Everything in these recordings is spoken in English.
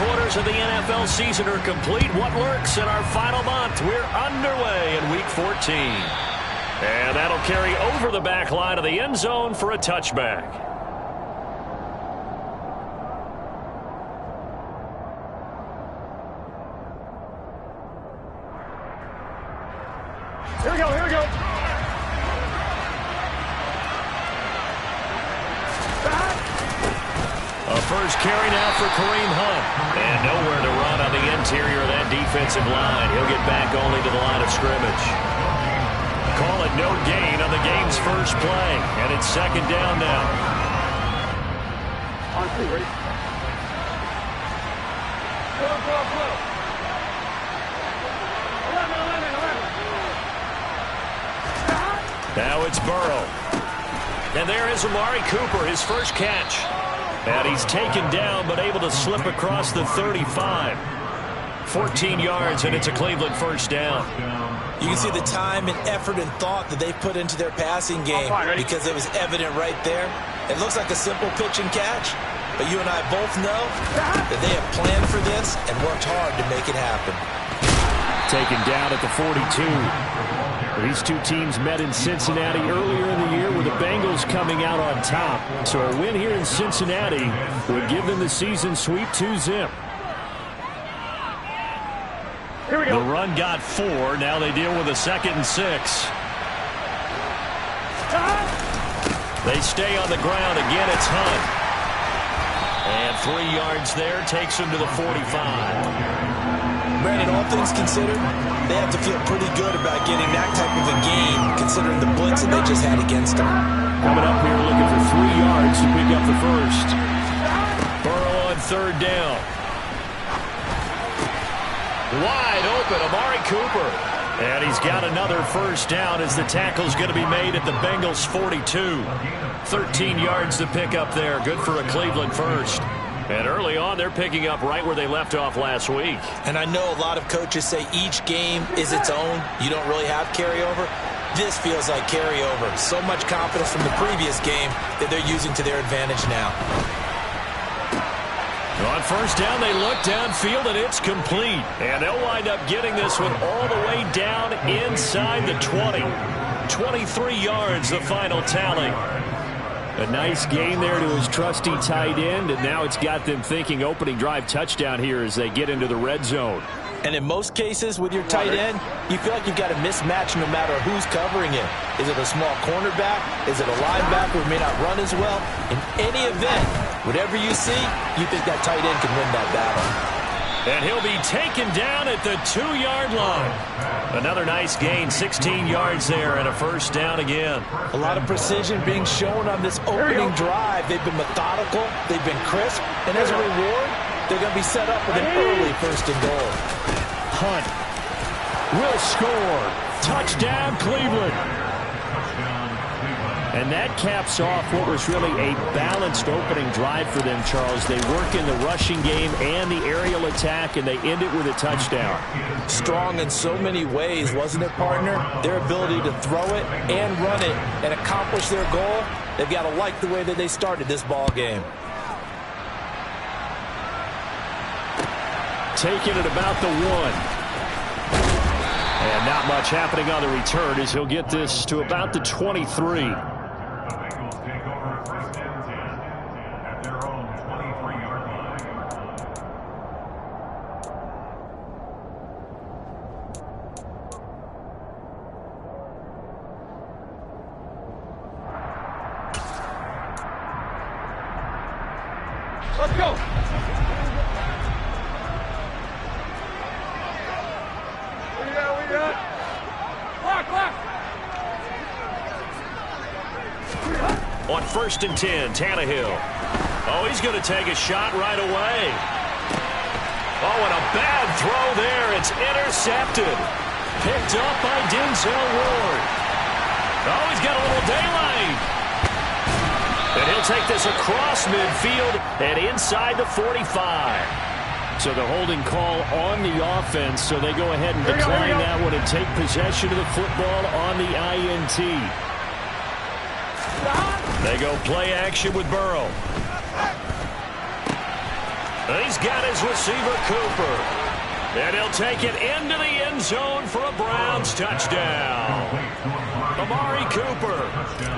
quarters of the NFL season are complete. What lurks in our final month? We're underway in Week 14. And that'll carry over the back line of the end zone for a touchback. Here we go, here we go. A first carry now for Kareem Hunt. And nowhere to run on the interior of that defensive line. He'll get back only to the line of scrimmage. Call it no gain on the game's first play. And it's second down now. On two, ready? Go, go, go. 11. Now it's Burrow. And there is Amari Cooper, his first catch. And he's taken down but able to slip across the 35. 14 yards, and it's a Cleveland first down. You can see the time and effort and thought that they put into their passing game because it was evident right there. It looks like a simple pitch and catch, but you and I both know that they have planned for this and worked hard to make it happen. Taken down at the 42. These two teams met in Cincinnati earlier in the year with the Bengals coming out on top. So a win here in Cincinnati would give them the season sweep 2-zip. Here we go. The run got 4. Now they deal with a 2nd and 6. They stay on the ground. Again, it's Hunt. And 3 yards there takes him to the 45. Brandon, all things considered, they have to feel pretty good about getting that type of a game, considering the blitz that they just had against them. Coming up here looking for 3 yards to pick up the first. Burrow on third down. Wide open, Amari Cooper. And he's got another first down as the tackle's going to be made at the Bengals' 42. 13 yards to pick up there. Good for a Cleveland first. And early on, they're picking up right where they left off last week. And I know a lot of coaches say each game is its own. You don't really have carryover. This feels like carryover. So much confidence from the previous game that they're using to their advantage now. On first down, they look downfield, and it's complete. And they'll wind up getting this one all the way down inside the 20. 23 yards, the final tally. A nice gain there to his trusty tight end, and now it's got them thinking opening drive touchdown here as they get into the red zone. And in most cases with your tight end, you feel like you've got a mismatch no matter who's covering it. Is it a small cornerback? Is it a linebacker who may not run as well? In any event, whatever you see, you think that tight end can win that battle. And he'll be taken down at the 2-yard line. Another nice gain, 16 yards there, and a first down again. A lot of precision being shown on this opening drive. They've been methodical, they've been crisp, and as a reward, they're going to be set up with an early first and goal. Hunt will score. Touchdown, Cleveland. And that caps off what was really a balanced opening drive for them, Charles. They work in the rushing game and the aerial attack, and they end it with a touchdown. Strong in so many ways, wasn't it, partner? Their ability to throw it and run it and accomplish their goal, they've got to like the way that they started this ball game. Taking it about the 1. And not much happening on the return as he'll get this to about the 23. Let's go. We got. Block. On 1st and 10, Tannehill. Oh, he's going to take a shot right away. Oh, and a bad throw there. It's intercepted. Picked up by Denzel Ward. Oh, he's got a little daylight. And he'll take this across midfield and inside the 45. So the holding call on the offense, so they go ahead and decline that one and take possession of the football on the INT. They go play action with Burrow. He's got his receiver, Cooper. And he'll take it into the end zone for a Browns touchdown. Amari Cooper,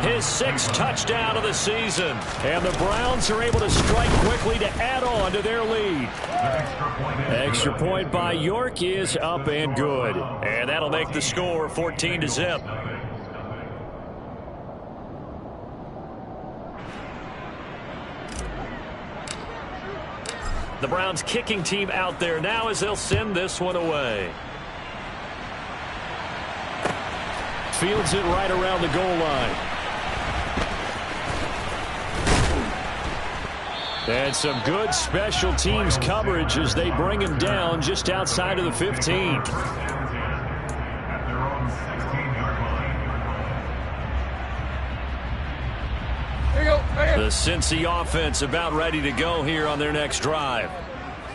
his 6th touchdown of the season. And the Browns are able to strike quickly to add on to their lead. Extra point by York is up and good. And that'll make the score 14-0. The Browns kicking team out there now as they'll send this one away. Fields it right around the goal line. And some good special teams coverage as they bring him down just outside of the 15. The Cincy offense about ready to go here on their next drive.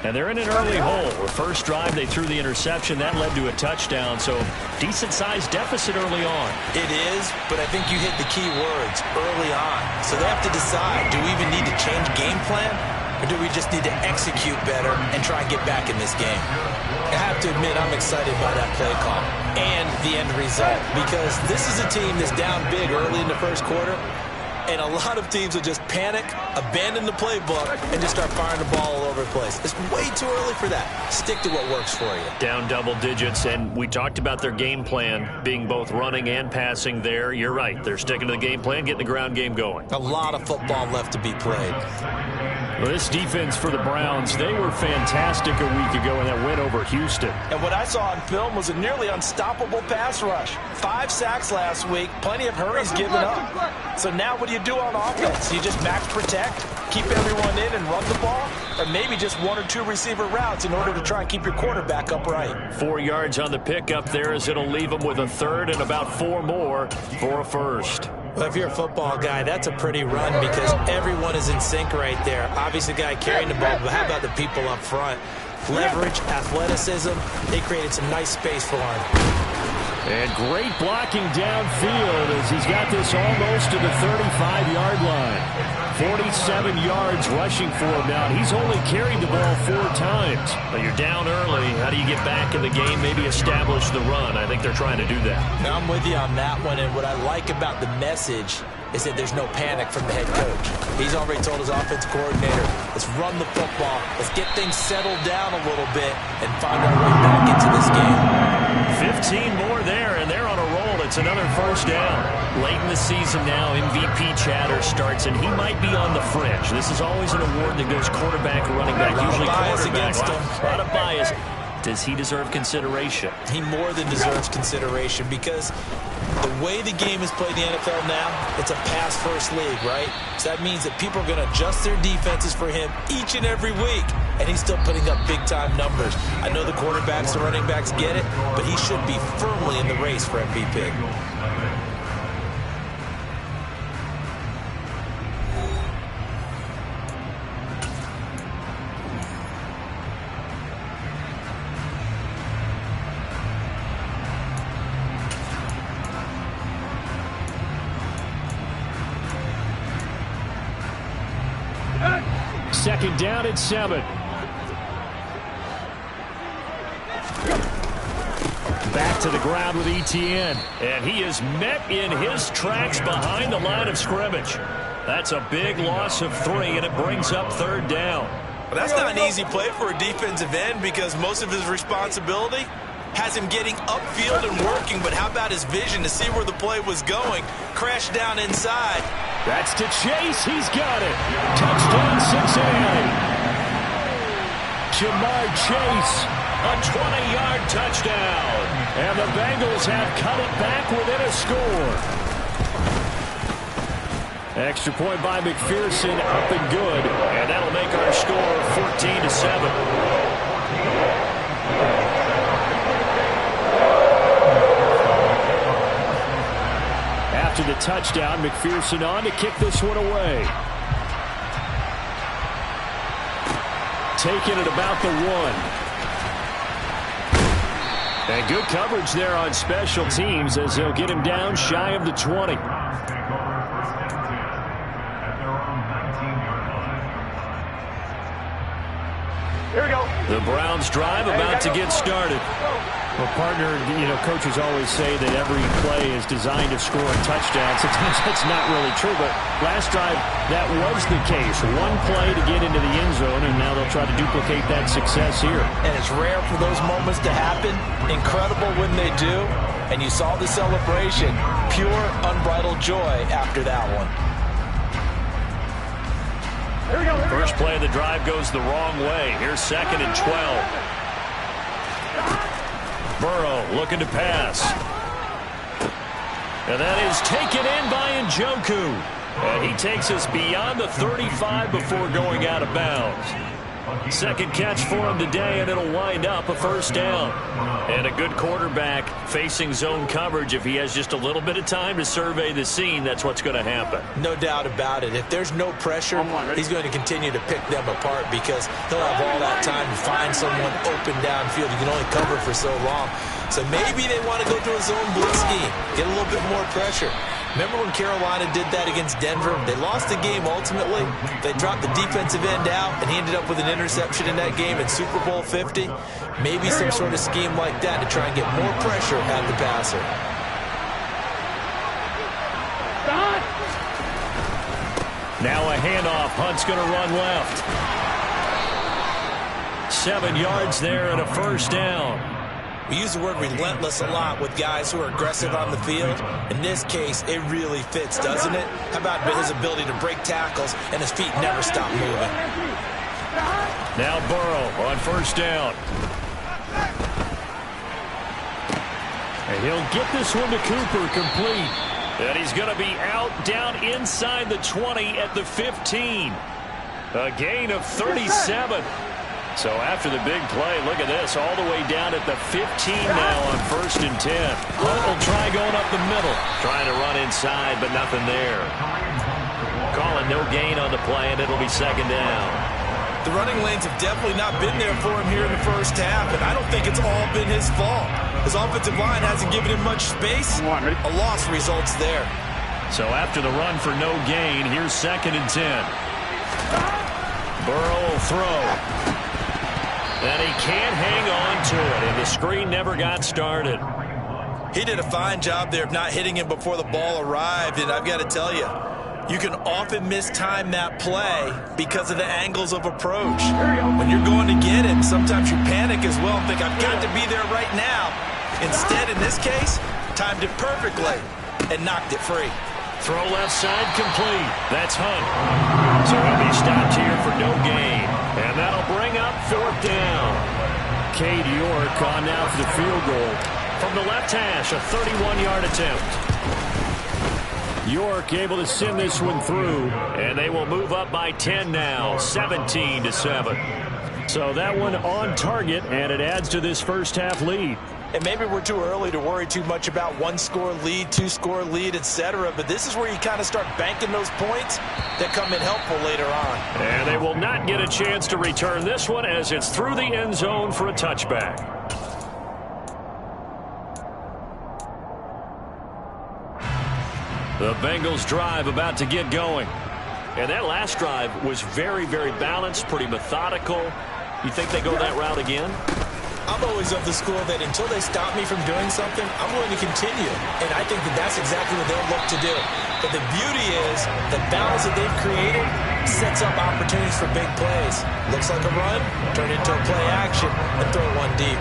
And they're in an early hole. The first drive, they threw the interception. That led to a touchdown. So decent-sized deficit early on. It is, but I think you hit the key words early on. So they have to decide, do we even need to change game plan? Or do we just need to execute better and try and get back in this game? I have to admit, I'm excited by that play call and the end result. Because this is a team that's down big early in the first quarter. And a lot of teams will just panic, abandon the playbook, and just start firing the ball all over the place. It's way too early for that. Stick to what works for you. Down double digits, and we talked about their game plan being both running and passing there. You're right. They're sticking to the game plan, getting the ground game going. A lot of football left to be played. Well, this defense for the Browns, they were fantastic a week ago in that win over Houston. And what I saw on film was a nearly unstoppable pass rush. 5 sacks last week, plenty of hurries given up. So now what do you do on offense? You just max protect, keep everyone in and run the ball? Or maybe just 1 or 2 receiver routes in order to try and keep your quarterback upright. 4 yards on the pickup there as it'll leave them with a 3rd and about 4 more for a 1st. Well, if you're a football guy, that's a pretty run because everyone is in sync right there. Obviously, the guy carrying the ball, but how about the people up front? Leverage, athleticism, they created some nice space for him. And great blocking downfield as he's got this almost to the 35-yard line. 47 yards rushing for him now. He's only carried the ball 4 times. But you're down early. How do you get back in the game? Maybe establish the run. I think they're trying to do that. Now, I'm with you on that one. And what I like about the message is that there's no panic from the head coach. He's already told his offensive coordinator, let's run the football. Let's get things settled down a little bit and find our way back into this game. 15 more there, and they're on a roll. It's another 1st down. Late in the season now, MVP chatter starts, and he might be on the fringe. This is always an award that goes quarterback or running back, usually quarterback. A lot of bias. Does he deserve consideration? He more than deserves consideration because the way the game is played in the NFL now, it's a pass-first league, right? So that means that people are going to adjust their defenses for him each and every week, and he's still putting up big-time numbers. I know the quarterbacks, the running backs get it, but he should be firmly in the race for MVP. Second down at 7. Back to the ground with Etienne. And he is met in his tracks behind the line of scrimmage. That's a big loss of 3, and it brings up 3rd down. Well, that's not an easy play for a defensive end because most of his responsibility has him getting upfield and working, but how about his vision to see where the play was going? Crashed down inside. That's to Chase. He's got it. Touchdown, Cincinnati. Jamar Chase, a 20-yard touchdown. And the Bengals have cut it back within a score. Extra point by McPherson, up and good. And that'll make our score 14-7. After the touchdown, McPherson on to kick this one away. Taking it about the 1. And good coverage there on special teams as they'll get him down shy of the 20. Here we go. The Browns drive about to get started. Well, partner, coaches always say that every play is designed to score a touchdown. Sometimes that's not really true, but last drive, that was the case. One play to get into the end zone, and now they'll try to duplicate that success here. And it's rare for those moments to happen. Incredible when they do. And you saw the celebration. Pure, unbridled joy after that one. Here we go. First play of the drive goes the wrong way. Here's 2nd and 12. Burrow looking to pass. And that is taken in by Njoku. And he takes us beyond the 35 before going out of bounds. Second catch for him today, and it'll wind up a first down. And a good quarterback facing zone coverage. If he has just a little bit of time to survey the scene, that's what's going to happen. No doubt about it. If there's no pressure, he's going to continue to pick them apart because he'll have all that time to find someone open downfield. You can only cover for so long. So maybe they want to go to a zone blitz scheme, get a little bit more pressure. Remember when Carolina did that against Denver? They lost the game ultimately. They dropped the defensive end out, and he ended up with an interception in that game in Super Bowl 50. Maybe some sort of scheme like that to try and get more pressure at the passer. Now a handoff. Hunt's going to run left. 7 yards there and a first down. We use the word relentless a lot with guys who are aggressive on the field. In this case, it really fits, doesn't it? How about his ability to break tackles and his feet never stop moving? Now Burrow on first down. And he'll get this one to Cooper complete. And he's going to be out down inside the 20 at the 15. A gain of 37. So after the big play, look at this, all the way down at the 15 now on 1st and 10. Hunt will try going up the middle. Trying to run inside, but nothing there. Calling no gain on the play, and it'll be 2nd down. The running lanes have definitely not been there for him here in the first half, and I don't think it's all been his fault. His offensive line hasn't given him much space. A loss results there. So after the run for no gain, here's 2nd and 10. Burrow will throw. And he can't hang on to it, and the screen never got started. He did a fine job there of not hitting him before the ball arrived, and I've got to tell you, you can often mistime that play because of the angles of approach. When you're going to get him, sometimes you panic as well and think, I've got to be there right now. Instead, in this case, timed it perfectly and knocked it free. Throw left side complete. That's Hunt. So he'll be stopped here for no gain. And that'll bring up 4th down. Cade York on now for the field goal. From the left hash, a 31-yard attempt. York able to send this one through. And they will move up by 10 now, 17-7. So that one on target, and it adds to this first half lead. And maybe we're too early to worry too much about 1-score lead, 2-score lead, etc. But this is where you kind of start banking those points that come in helpful later on. And they will not get a chance to return this one as it's through the end zone for a touchback. The Bengals drive about to get going. And that last drive was very, very balanced, pretty methodical. You think they go that route again? I'm always of the school that until they stop me from doing something, I'm going to continue. And I think that that's exactly what they'll look to do. But the beauty is the balance that they've created sets up opportunities for big plays. Looks like a run, turn into a play action, and throw one deep.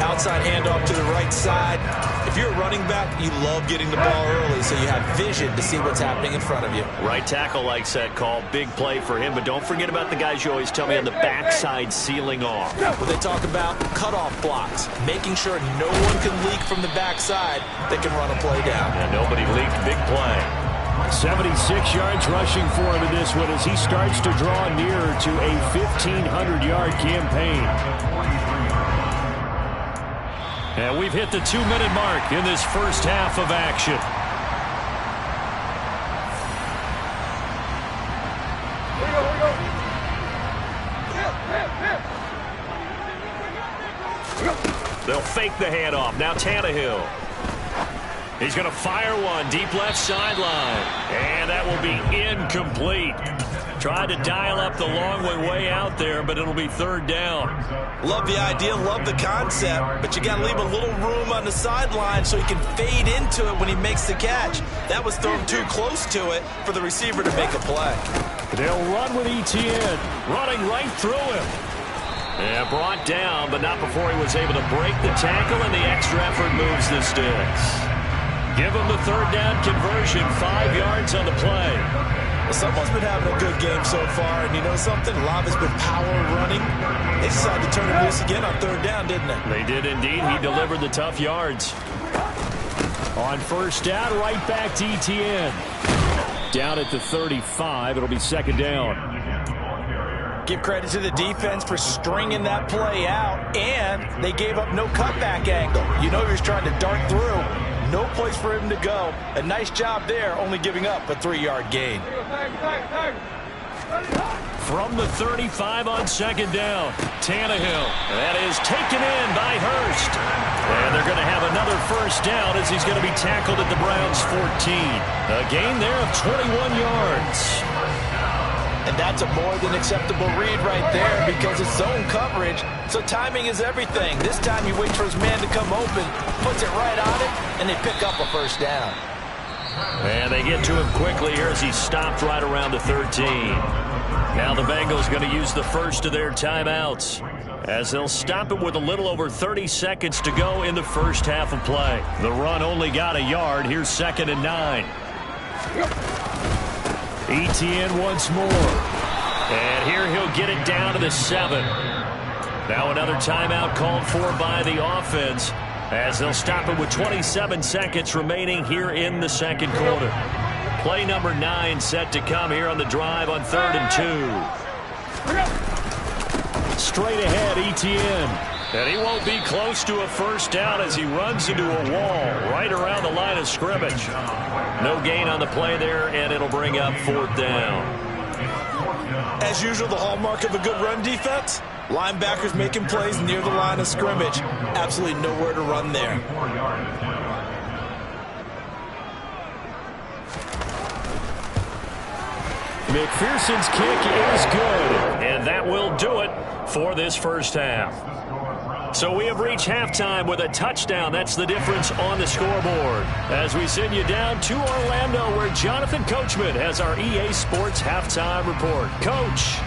Outside handoff to the right side. If you're a running back, you love getting the ball early so you have vision to see what's happening in front of you. Right tackle likes that call. Big play for him. But don't forget about the guys you always tell me on the backside sealing off. What they talk about, cutoff blocks. Making sure no one can leak from the backside that can run a play down. And nobody leaked. Big play. 76 yards rushing for him in this one as he starts to draw nearer to a 1,500-yard campaign. And we've hit the 2-minute mark in this first half of action. They'll fake the handoff. Now Tannehill. He's going to fire one deep left sideline. And that will be incomplete. Tried to dial up the long way out there, but it'll be third down. Love the idea, love the concept, but you got to leave a little room on the sideline so he can fade into it when he makes the catch. That was thrown too close to it for the receiver to make a play. They'll run with Etienne. Running right through him. Yeah, brought down, but not before he was able to break the tackle, and the extra effort moves the sticks. Give him the third down conversion, 5 yards on the play. Someone's been having a good game so far, and you know something? A lot has been power running. They decided to turn it loose again on third down, didn't they? They did indeed. He delivered the tough yards. On first down, right back to Etienne. Down at the 35, it'll be second down. Give credit to the defense for stringing that play out, and they gave up no cutback angle. You know he was trying to dart through. No place for him to go. A nice job there, only giving up a 3-yard gain. From the 35 on second down, Tannehill. That is taken in by Hurst. And they're going to have another first down as he's going to be tackled at the Browns' 14. A gain there of 21 yards. And that's a more than acceptable read right there because it's zone coverage, so timing is everything. This time he waits for his man to come open, puts it right on it, and they pick up a first down. And they get to him quickly here as he stopped right around the 13. Now the Bengals going to use the first of their timeouts as they'll stop him with a little over 30 seconds to go in the first half of play. The run only got a yard. Here's 2nd and 9. Etienne once more. And here he'll get it down to the 7. Now another timeout called for by the offense as they'll stop it with 27 seconds remaining here in the second quarter. Play number 9 set to come here on the drive on 3rd and 2. Straight ahead, Etienne. And he won't be close to a first down as he runs into a wall right around the line of scrimmage. No gain on the play there, and it'll bring up 4th down. As usual, the hallmark of a good run defense, linebackers making plays near the line of scrimmage. Absolutely nowhere to run there. McPherson's kick is good. And that will do it for this first half. So we have reached halftime with a touchdown. That's the difference on the scoreboard. As we send you down to Orlando, where Jonathan Coachman has our EA Sports halftime report. Coach.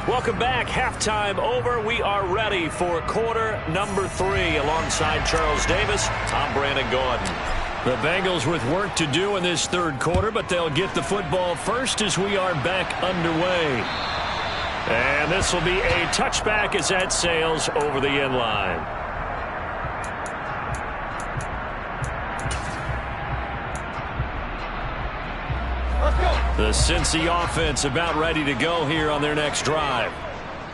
Welcome back. Halftime over. We are ready for quarter number 3. Alongside Charles Davis, I'm Brandon Gordon. The Bengals with work to do in this third quarter, but they'll get the football first as we are back underway. And this will be a touchback as that sails over the end line. The Cincy offense about ready to go here on their next drive.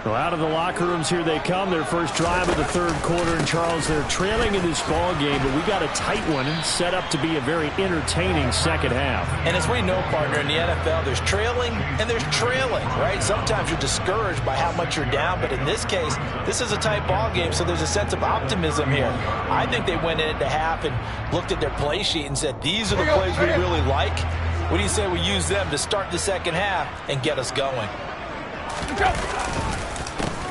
Well, out of the locker rooms here they come. Their first drive of the third quarter. And, Charles, they're trailing in this ball game, but we got a tight one set up to be a very entertaining second half. And as we know, partner, in the NFL, there's trailing and there's trailing, right? Sometimes you're discouraged by how much you're down, but in this case, this is a tight ball game, so there's a sense of optimism here. I think they went into half and looked at their play sheet and said, these are the plays we really like. What do you say we use them to start the second half and get us going?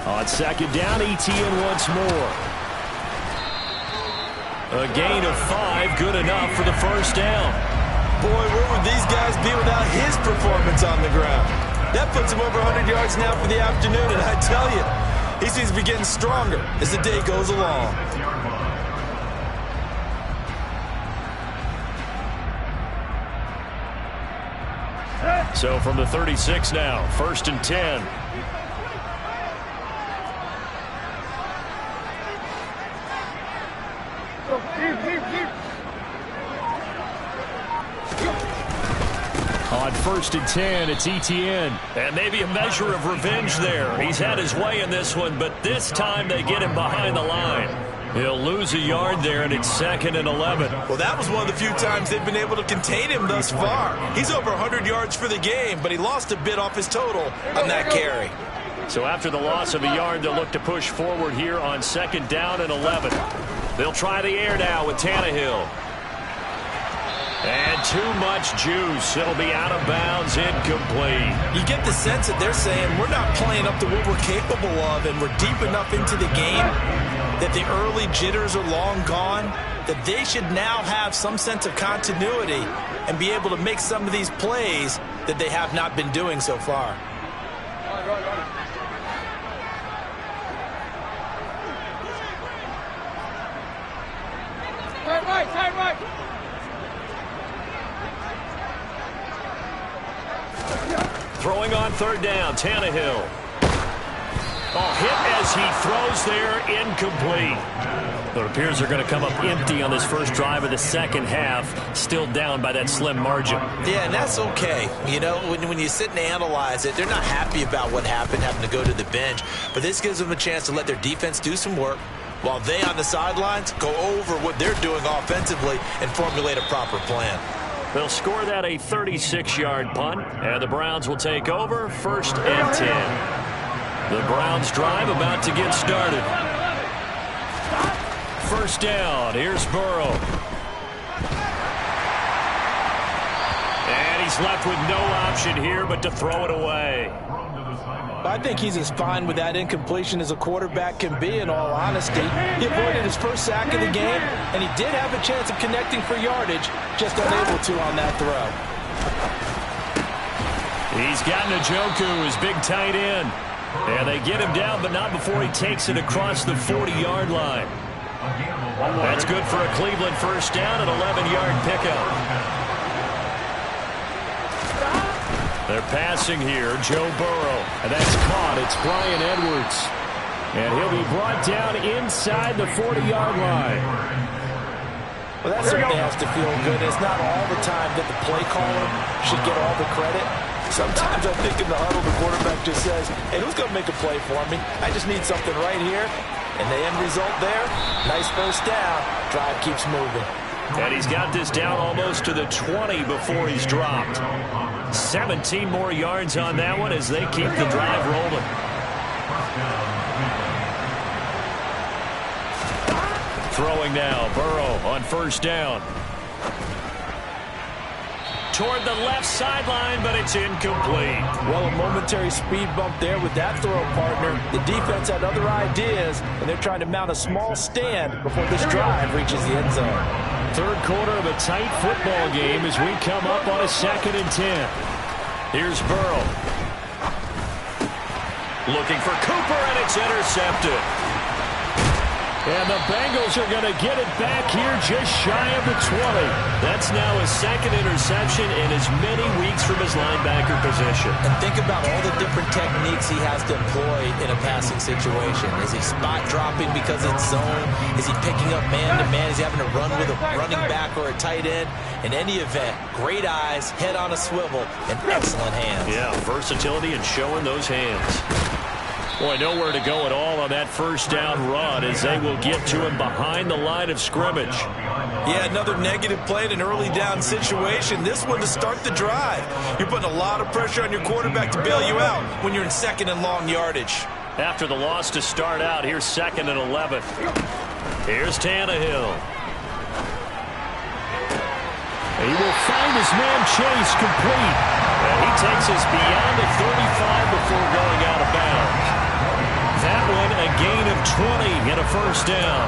On second down, Etienne once more. A gain of 5, good enough for the first down. Boy, where would these guys be without his performance on the ground? That puts him over 100 yards now for the afternoon, and I tell you, he seems to be getting stronger as the day goes along. So from the 36 now, 1st and 10. On 1st and 10, it's Etienne. And maybe a measure of revenge there. He's had his way in this one, but this time they get him behind the line. He'll lose a yard there, and it's 2nd and 11. Well, that was one of the few times they've been able to contain him thus far. He's over 100 yards for the game, but he lost a bit off his total on that carry. So after the loss of a yard, they'll look to push forward here on 2nd down and 11. They'll try the air now with Tannehill. And too much juice. It'll be out of bounds, incomplete. You get the sense that they're saying we're not playing up to what we're capable of, and we're deep enough into the game that the early jitters are long gone, that they should now have some sense of continuity and be able to make some of these plays that they have not been doing so far. Tight right. Throwing on 3rd down, Tannehill. Hit as he throws there, incomplete. It appears they're going to come up empty on this first drive of the second half, still down by that slim margin. Yeah, and that's okay. You know, when you sit and analyze it, they're not happy about what happened, having to go to the bench. But this gives them a chance to let their defense do some work while they on the sidelines go over what they're doing offensively and formulate a proper plan. They'll score that a 36-yard punt, and the Browns will take over 1st and 10. The Browns drive about to get started. 1st down. Here's Burrow. And he's left with no option here but to throw it away. I think he's as fine with that incompletion as a quarterback can be, in all honesty. He avoided his first sack of the game, and he did have a chance of connecting for yardage, just unable to on that throw. He's got Njoku, his big tight end. And they get him down, but not before he takes it across the 40-yard line. That's good for a Cleveland 1st down, an 11-yard pickup. They're passing here, Joe Burrow. And that's caught. It's Bryan Edwards. And he'll be brought down inside the 40-yard line. Well, that certainly has to feel good. It's not all the time that the play caller should get all the credit. Sometimes I think in the huddle, the quarterback just says, hey, who's going to make a play for me? I just need something right here. And the end result there, nice 1st down. Drive keeps moving. And he's got this down almost to the 20 before he's dropped. 17 more yards on that one as they keep the drive rolling. Throwing now, Burrow on 1st down. Toward the left sideline, but it's incomplete. Well, a momentary speed bump there with that throw, partner. The defense had other ideas, and they're trying to mount a small stand before this drive reaches the end zone. 3rd quarter of a tight football game as we come up on a 2nd and 10. Here's Burrow. Looking for Cooper, and it's intercepted. And the Bengals are going to get it back here just shy of the 20. That's now his 2nd interception in as many weeks from his linebacker position. And think about all the different techniques he has to employ in a passing situation. Is he spot dropping because it's zone? Is he picking up man-to-man? Is he having to run with a running back or a tight end? In any event, great eyes, head on a swivel, and excellent hands. Yeah, versatility and showing those hands. Boy, nowhere to go at all on that 1st down run as they will get to him behind the line of scrimmage. Yeah, another negative play in an early down situation. This one to start the drive. You're putting a lot of pressure on your quarterback to bail you out when you're in 2nd and long yardage. After the loss to start out, here's 2nd and 11. Here's Tannehill. He will find his man Chase complete. And he takes us beyond the 35 before going out of bounds. That one a gain of 20 and a 1st down.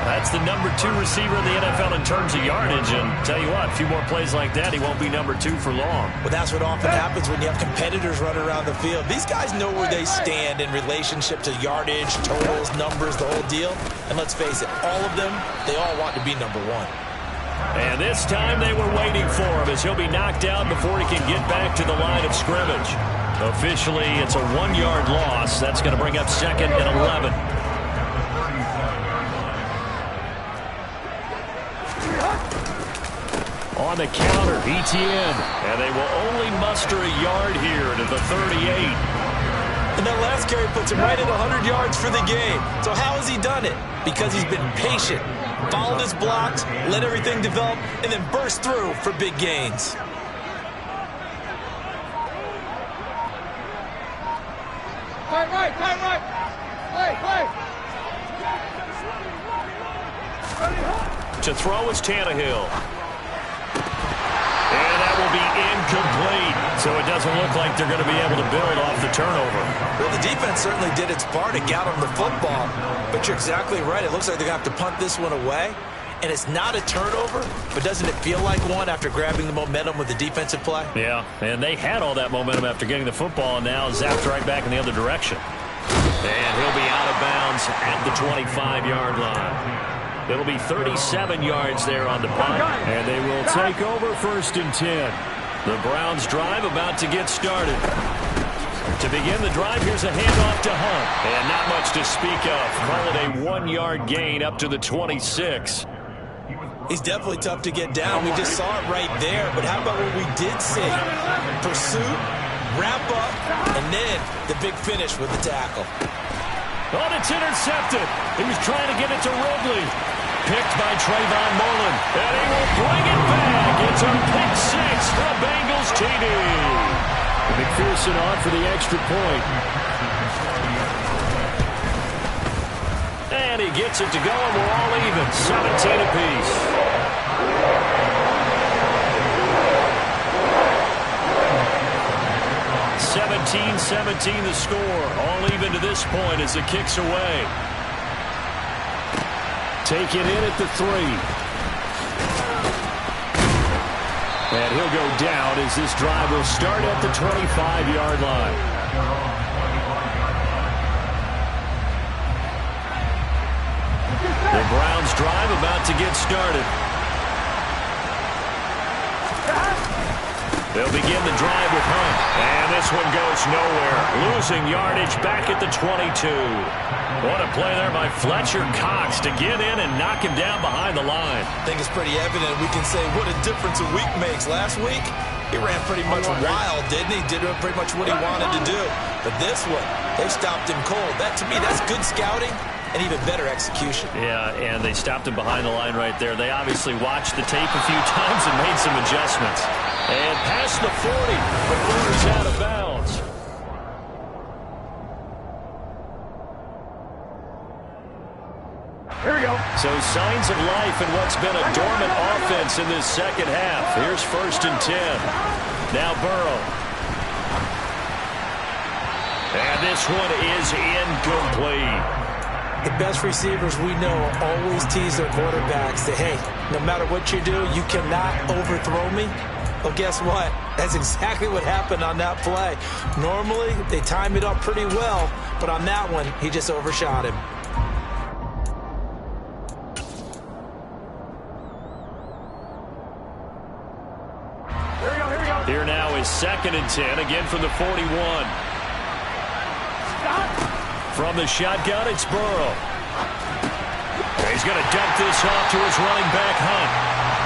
That's the number 2 receiver in the NFL in terms of yardage. And tell you what, a few more plays like that, he won't be number 2 for long. Well, that's what often happens when you have competitors running around the field. These guys know where they stand in relationship to yardage, totals, numbers, the whole deal. And let's face it, all of them, they all want to be number 1. And this time they were waiting for him as he'll be knocked out before he can get back to the line of scrimmage. Officially, it's a 1-yard loss. That's going to bring up 2nd and 11. On the counter, ETN. And they will only muster a yard here to the 38. And that last carry puts him right at 100 yards for the game. So how has he done it? Because he's been patient, followed his blocks, let everything develop, and then burst through for big gains. right. Play. To throw is Tannehill. And that will be incomplete. So it doesn't look like they're going to be able to build off the turnover. Well, the defense certainly did its part and got on the football. But you're exactly right. It looks like they're going to have to punt this one away. And it's not a turnover, but doesn't it feel like one after grabbing the momentum with the defensive play? Yeah, and they had all that momentum after getting the football and now zapped right back in the other direction. And he'll be out of bounds at the 25-yard line. It'll be 37 yards there on the punt. And they will take over 1st and 10. The Browns drive about to get started. To begin the drive, here's a handoff to Hunt. And not much to speak of. Call it a 1-yard gain up to the 26. He's definitely tough to get down. We just saw it right there. But how about what we did see? Pursuit, wrap up, and then the big finish with the tackle. Oh, it's intercepted. He was trying to get it to Ridley. Picked by Trayvon Mullen. And he will bring it back. It's a pick six for the Bengals TD. McPherson on for the extra point. And he gets it to go, and we're all even. 17 apiece. (17-17) the score. All even to this point as the kick's away. Take it in at the 3. And he'll go down as this drive will start at the 25-yard line. The Browns drive about to get started. They'll begin the drive with Hunt. And this one goes nowhere. Losing yardage back at the 22. What a play there by Fletcher Cox to get in and knock him down behind the line. I think it's pretty evident. We can say what a difference a week makes. Last week, he ran pretty much wild, didn't he? Did pretty much what he wanted to do. But this one, they stopped him cold. That, to me, that's good scouting and even better execution. Yeah, and they stopped him behind the line right there. They obviously watched the tape a few times and made some adjustments. And past the 40, but Booter's out of bounds. Here we go. So signs of life in what's been a dormant offense in this second half. Here's 1st and 10. Now Burrow. And this one is incomplete. The best receivers we know always tease their quarterbacks. Say, hey, no matter what you do, you cannot overthrow me. Well, guess what? That's exactly what happened on that play. Normally, they time it up pretty well, but on that one, he just overshot him. Here now is 2nd and 10, again from the 41. From the shotgun, it's Burrow. He's going to dump this off to his running back, Hunt.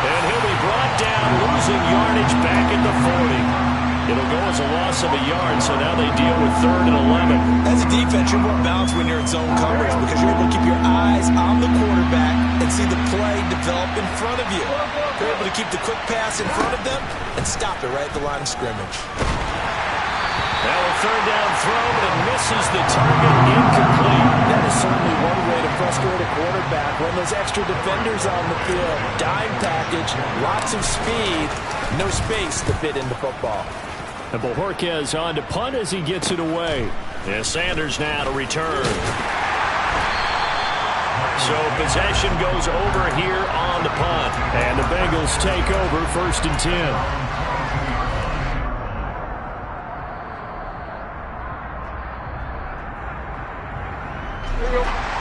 And he'll be brought down, losing yardage back at the 40. It'll go as a loss of a yard, so now they deal with 3rd and 11. As a defense, you're more balanced when you're in zone coverage because you're able to keep your eyes on the quarterback and see the play develop in front of you. You're able to keep the quick pass in front of them and stop it right at the line of scrimmage. Now a 3rd down throw, but it misses the target, incomplete. That is certainly one way to frustrate a quarterback. When those extra defenders on the field, dime package, lots of speed, no space to fit into football. And Bojorquez on to punt as he gets it away. Yeah, Sanders now to return. So possession goes over here on the punt. And the Bengals take over 1st and 10.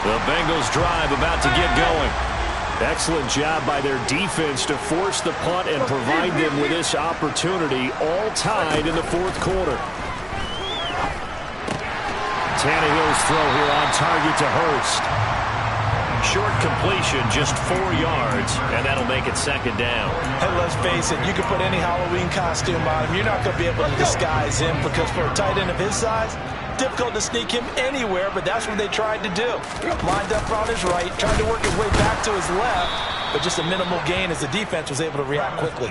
The Bengals drive about to get going. Excellent job by their defense to force the punt and provide them with this opportunity, all tied in the 4th quarter. Tannehill's throw here on target to Hurst. Short completion, just 4 yards, and that'll make it 2nd down. And let's face it, you can put any Halloween costume on him. You're not going to be able to disguise him because for a tight end of his size, difficult to sneak him anywhere, but that's what they tried to do. Lined up on his right, tried to work his way back to his left, but just a minimal gain as the defense was able to react quickly.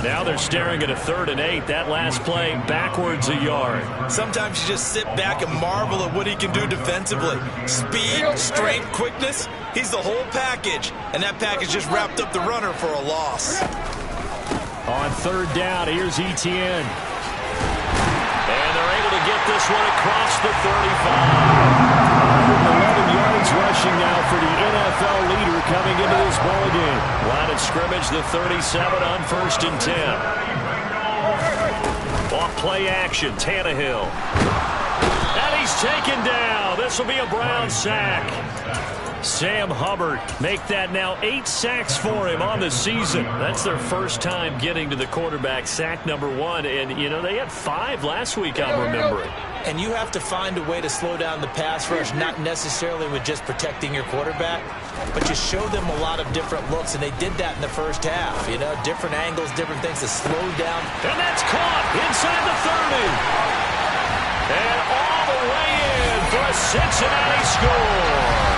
Now they're staring at a 3rd and 8. That last play backwards a yard. Sometimes you just sit back and marvel at what he can do defensively. Speed, strength, quickness, he's the whole package. And that package just wrapped up the runner for a loss. On 3rd down, here's Etienne. And they're able to get this one across the 35. 111 yards rushing now for the NFL leader coming into this ball game. Line of scrimmage, the 37 on 1st and 10. Off play action, Tannehill. And he's taken down. This will be a Brown sack. Sam Hubbard make that now 8 sacks for him on the season. That's their first time getting to the quarterback, sack number 1. And, you know, they had 5 last week, I'm remembering. And you have to find a way to slow down the pass rush, not necessarily with just protecting your quarterback, but you show them a lot of different looks, and they did that in the first half. You know, different angles, different things to slow down. And that's caught inside the 30. And all the way in for a Cincinnati score.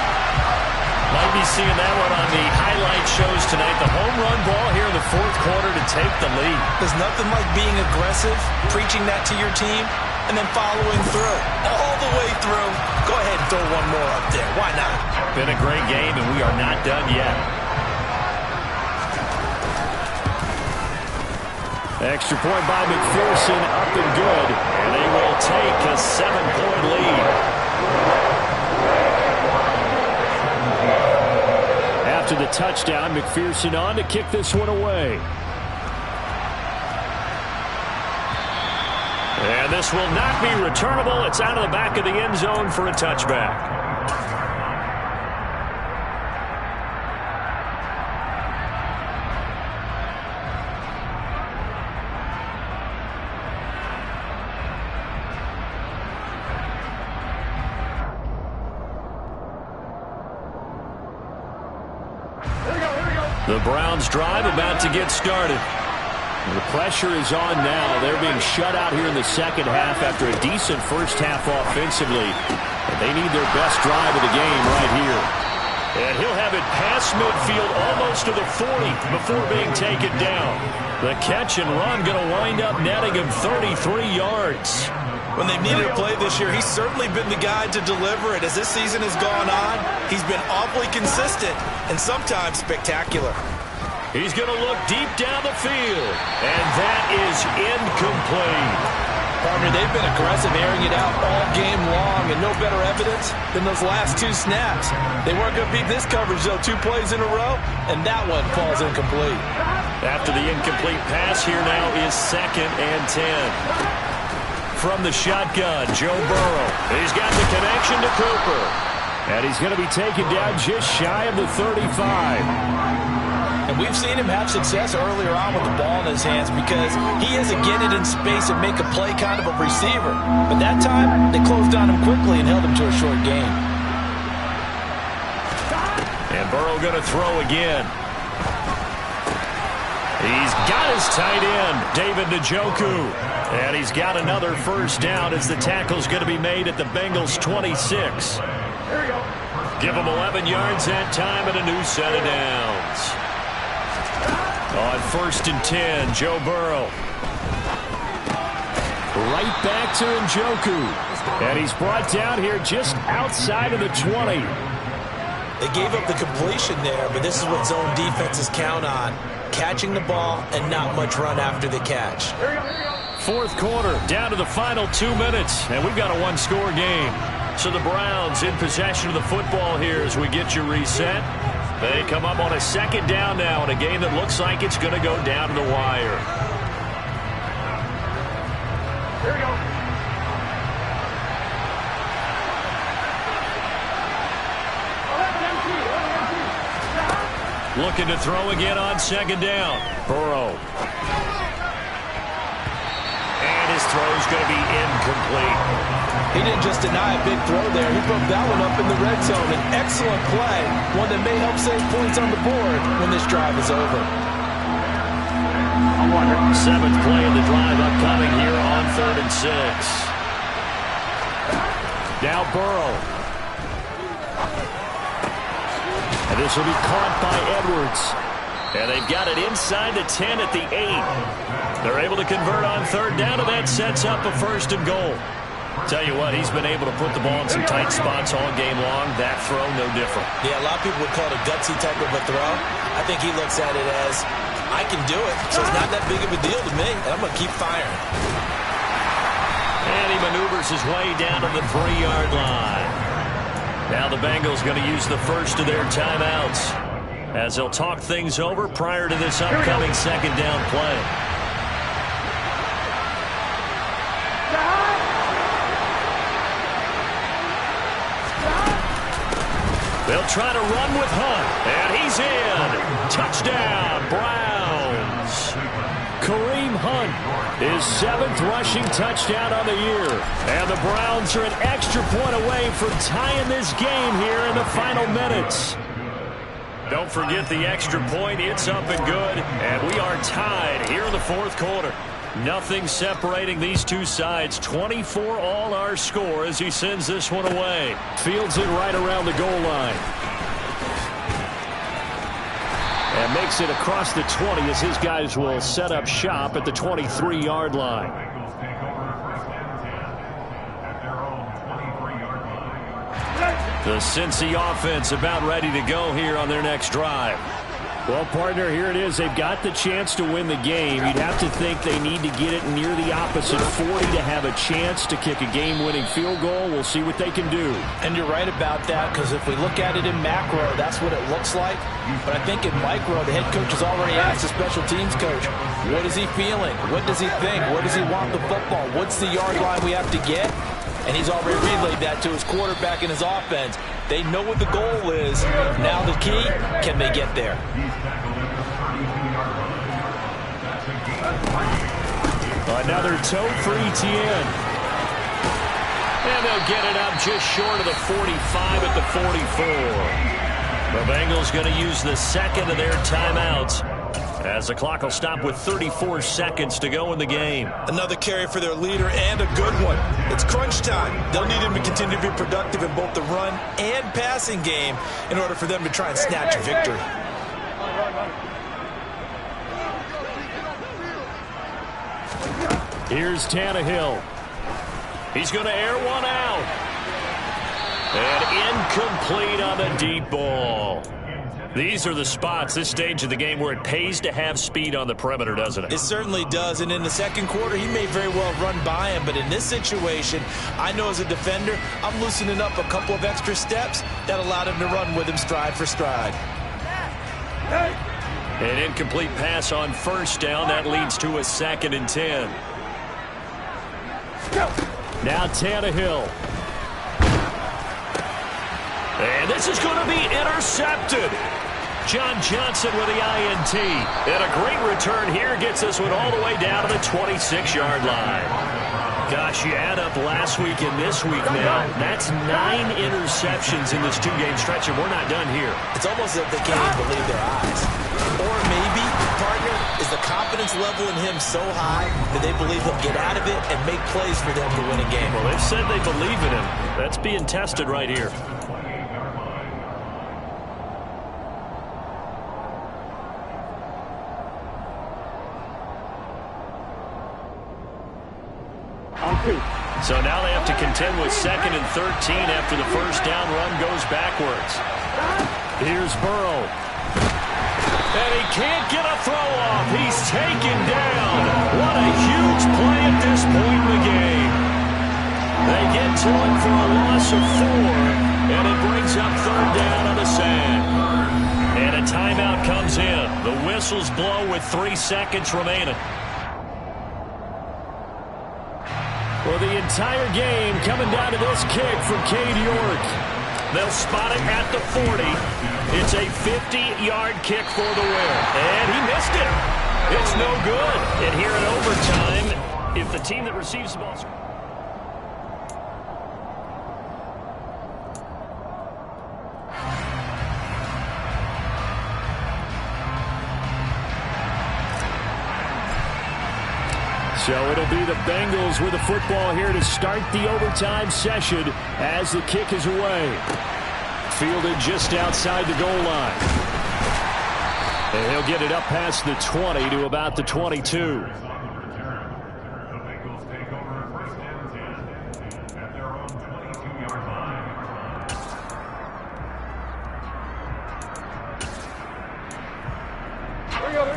Might be seeing that one on the highlight shows tonight. The home run ball here in the 4th quarter to take the lead. There's nothing like being aggressive, preaching that to your team, and then following through. All the way through. Go ahead and throw one more up there. Why not? Been a great game, and we are not done yet. Extra point by McPherson, up and good. And they will take a 7-point lead. After the touchdown, McPherson on to kick this one away. And this will not be returnable. It's out of the back of the end zone for a touchback. The Browns drive about to get started. The pressure is on now. They're being shut out here in the second half after a decent first half offensively. And they need their best drive of the game right here. And he'll have it past midfield almost to the 40 before being taken down. The catch and run going to wind up netting him 33 yards. When they've needed a play this year, he's certainly been the guy to deliver it. As this season has gone on, he's been awfully consistent and sometimes spectacular. He's going to look deep down the field, and that is incomplete. Partner, they've been aggressive, airing it out all game long, and no better evidence than those last 2 snaps. They weren't going to beat this coverage, though, 2 plays in a row, and that one falls incomplete. After the incomplete pass, here now is 2nd and 10. From the shotgun, Joe Burrow. He's got the connection to Cooper. And he's going to be taken down just shy of the 35. And we've seen him have success earlier on with the ball in his hands because he is a get it in space and make a play kind of a receiver. But that time, they closed on him quickly and held him to a short gain. And Burrow going to throw again. He's got his tight end, David Njoku. And he's got another first down as the tackle's going to be made at the Bengals' 26. Give him 11 yards that time and a new set of downs. On 1st and 10, Joe Burrow. Right back to Njoku. And he's brought down here just outside of the 20. They gave up the completion there, but this is what zone defenses count on. Catching the ball and not much run after the catch. 4th quarter, down to the final 2 minutes, and we've got a 1-score game. So the Browns in possession of the football here as we get you reset. They come up on a 2nd down now in a game that looks like it's going to go down to the wire. Here we go. Looking to throw again on 2nd down. Burrow. And his throw's going to be incomplete. He didn't just deny a big throw there. He broke that one up in the red zone. An excellent play. One that may help save points on the board when this drive is over. 7th play of the drive upcoming here on 3rd and 6. Now Burrow. And this will be caught by Edwards. And they've got it inside the 10 at the 8. They're able to convert on third down, and that sets up a 1st and goal. Tell you what, he's been able to put the ball in some tight spots all game long. That throw, no different. Yeah, a lot of people would call it a gutsy type of a throw. I think he looks at it as, I can do it, so it's not that big of a deal to me, and I'm going to keep firing. And he maneuvers his way down to the 3-yard line. Now the Bengals going to use the first of their timeouts as they'll talk things over prior to this upcoming 2nd down play. They'll try to run with Hunt, and he's in. Touchdown, Browns. Kareem Hunt, his 7th rushing touchdown on the year. And the Browns are an extra point away from tying this game here in the final minutes. Don't forget the extra point. It's up and good, and we are tied here in the 4th quarter. Nothing separating these two sides. 24 all our score as he sends this one away. Fields it right around the goal line. And makes it across the 20 as his guys will set up shop at the 23-yard line. The Cincy offense about ready to go here on their next drive. Well, partner, here it is. They've got the chance to win the game. You'd have to think they need to get it near the opposite 40 to have a chance to kick a game-winning field goal. We'll see what they can do. And you're right about that, because if we look at it in macro, that's what it looks like. But I think in micro, the head coach has already asked the special teams coach, what is he feeling? What does he think? Where does he want the football? What's the yard line we have to get? And he's already relayed that to his quarterback and his offense. They know what the goal is. Now the key, can they get there? Another toe for ETN. And they'll get it up just short of the 45 at the 44. The Bengals going to use the 2nd of their timeouts as the clock will stop with 34 seconds to go in the game. Another carry for their leader, and a good one. It's crunch time. They'll need him to continue to be productive in both the run and passing game in order for them to try and snatch a victory. Here's Tannehill. He's going to air one out. And incomplete on the deep ball. These are the spots, this stage of the game, where it pays to have speed on the perimeter, doesn't it? It certainly does, and in the 2nd quarter, he may very well run by him, but in this situation, I know as a defender, I'm loosening up a couple of extra steps that allowed him to run with him stride for stride. An incomplete pass on 1st down. That leads to a 2nd and 10. Now Tannehill. And this is going to be intercepted. John Johnson with the INT. And a great return here gets this one all the way down to the 26-yard line. Gosh, you add up last week and this week now. That's 9 interceptions in this 2-game stretch, and we're not done here. It's almost as if they can't even believe their eyes. Or maybe, partner, is the confidence level in him so high that they believe he'll get out of it and make plays for them to win a game. Well, they've said they believe in him. That's being tested right here. So now they have to contend with 2nd and 13 after the 1st down run goes backwards. Here's Burrow. And he can't get a throw off. He's taken down. What a huge play at this point in the game. They get to it for a loss of 4, and it brings up 3rd down on the sand. And a timeout comes in. The whistles blow with 3 seconds remaining. Well, the entire game coming down to this kick from Cade York. They'll spot it at the 40. It's a 50-yard kick for the win. And he missed it. It's no good. And here in overtime, if the team that receives the ball... So it'll be the Bengals with the football here to start the overtime session as the kick is away. Fielded just outside the goal line. And he'll get it up past the 20 to about the 22.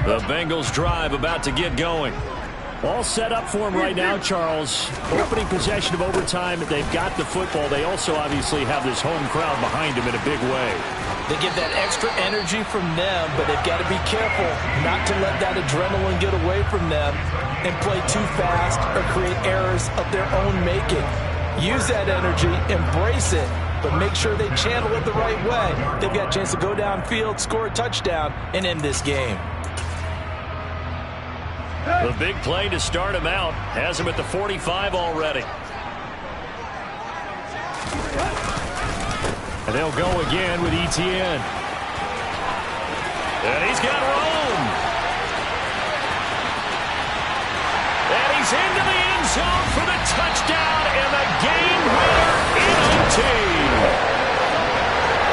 The Bengals drive about to get going. All set up for him right now, Charles. Opening possession of overtime. They've got the football. They also obviously have this home crowd behind them in a big way. They get that extra energy from them, but they've got to be careful not to let that adrenaline get away from them and play too fast or create errors of their own making. Use that energy, embrace it, but make sure they channel it the right way. They've got a chance to go downfield, score a touchdown, and end this game. The big play to start him out has him at the 45 already. And they'll go again with ETN. And he's got room. And he's into the end zone for the touchdown and the game winner in OT.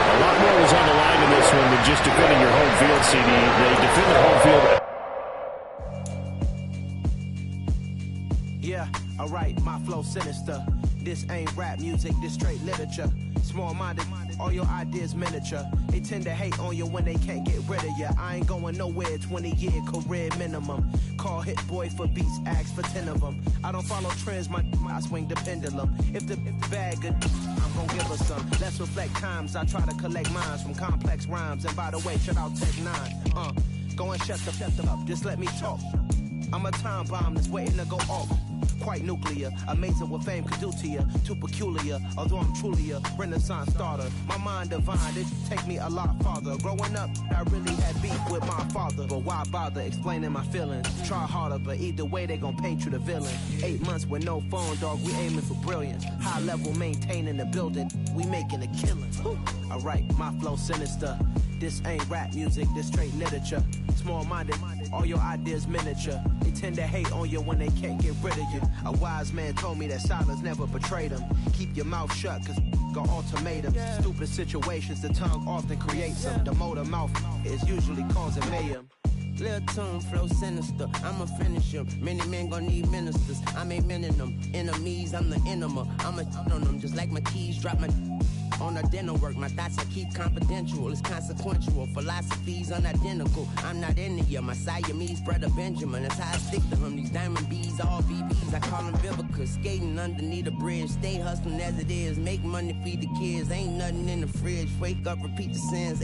A lot more was on the line in this one than just defending your home field, CD. They defended home field. Yeah, alright, my flow sinister. This ain't rap music, this straight literature. Small-minded, all your ideas miniature. They tend to hate on you when they can't get rid of you. I ain't going nowhere, 20-year career minimum. Call hit boy for beats, ask for 10 of them. I don't follow trends, I swing the pendulum. If the bag good, I'm gonna give her some. Let's reflect times, I try to collect minds from complex rhymes. And by the way, shout out Tech 9. Go and shut them up, just let me talk. I'm a time bomb that's waiting to go off. Quite nuclear, amazing what fame could do to you. Too peculiar, although I'm truly a renaissance starter. My mind divine, it take me a lot farther. Growing up, I really had beef with my father. But why bother explaining my feelings? Try harder, but either way they gon' paint you the villain. 8 months with no phone, dog, we aiming for brilliance. High level maintaining the building, we making a killing. Alright, my flow sinister. This ain't rap music, this straight literature. Small-minded, all your ideas miniature. They tend to hate on you when they can't get rid of you. A wise man told me that silence never betrayed him. Keep your mouth shut, cause got ultimatums. Stupid situations, the tongue often creates them. The motor mouth is usually causing mayhem. Lil' tune, flow sinister, I'ma finish him. Many men gon' need ministers, I'm aiming them. Enemies, I'm the enema, I'ma on them. Just like my keys, drop my on the dinner work. My thoughts I keep confidential, it's consequential. Philosophies unidentical, I'm not into you. My Siamese brother Benjamin, that's how I stick to him. These diamond bees, all BBs, I call them Vivica. Skating underneath the bridge, stay hustling as it is. Make money, feed the kids, ain't nothing in the fridge. Wake up, repeat the sins,